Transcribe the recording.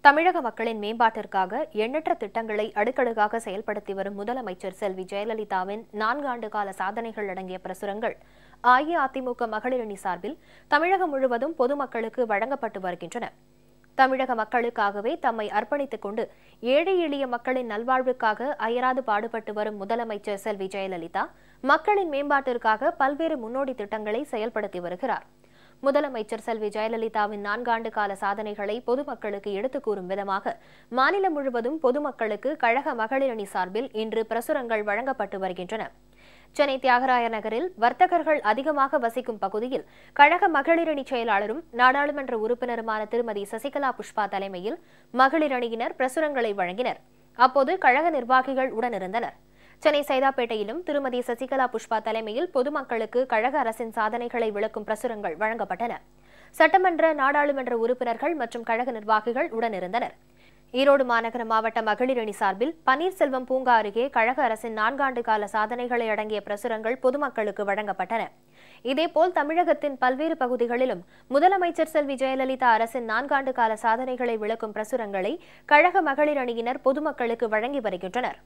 தமிழக மக்களின் மேம்பாட்டிற்காக எண்ணற்ற திட்டங்களை அடுக்கடுக்காக செயல்படுத்தி வரும் முதலமைச்சர் செல்வி ஜெயலலிதாவின் 4 ஆண்டு கால சாதனைகள் அடங்கிய பிரசுரங்கள் அஇஅதிமுக மகளிர் அணி சார்பில் தமிழகம் முழுவதும் பொதுமக்களுக்கு வழங்கப்பட்டு வருகின்றன. தமிழக மக்களுக்காகவே தம்மை அர்ப்பணித்துக் கொண்டு ஏழை எளிய மக்களின் நல்வாழ்வுக்காக அயராது பாடுபட்டு வரும் முதலமைச்சர் செல்வி ஜெயலலிதா மக்களின் மேம்பாட்டிற்காக பல்வேறு முன்னோடி திட்டங்களை செயல்படுத்தி வருகிறார். முதலமைச்சர் செல்வி ஜெயலலிதாவின் 4 ஆண்டு கால சாதனைகளை பொதுமக்களுக்கு எடுத்துக் கூறும் விதமாக மாநிலம் முழுவதும் பொதுமக்களுக்கு கழக மகளிர் அணி சார்பில் இன்று பிரசுரங்கள் வழங்கப்பட்டு வருகின்றன. சென்னை தியாகராய நகரில் வர்த்தகர்கள் அதிகமாக வசிக்கும் பகுதியில் கழக மகளிர் அணி செயலாளரும் நாடாளுமன்ற உறுப்பினருமான திருமதி சசிகலா புஷ்பா தலைமையில் மகளிர் அணியினர் பிரசுரங்களை வழங்கினர். அப்போது கழக நிர்வாகிகள் உடனிருந்தனர். சென்னை சைதாப்பேட்டையிலும் திருமதி சசிகலா புஷ்பா தலைமையில் பொதுமக்களுக்கு கழக அரசின் சாதனைகளை விளக்கும் பிரசுரங்கள் வழங்கப்பட்டன. சட்டமன்ற நாடாளுமன்ற உறுப்பினர்கள் மற்றும் கழக நிர்வாகிகள் உடனிருந்தனர். ஈரோடு மாநகர மாவட்ட மகளிர் அணி சார்பில் பன்னீர்செல்வம் பூங்கா அருகே கழக அரசின் 4 ஆண்டு கால சாதனைகளை அடங்கிய பிரசுரங்கள் பொதுமக்களுக்கு வழங்கப்பட்டன. இதேபோல் தமிழகத்தின் பல்வேறு பகுதிகளிலும் முதலமைச்சர் செல்வி ஜெயலலிதா அரசின் 4 ஆண்டு கால சாதனைகளை விளக்கும் பிரசுரங்களை கழக மகளிர் அணியினர் பொதுமக்களுக்கு வழங்கி வருகின்றனர்.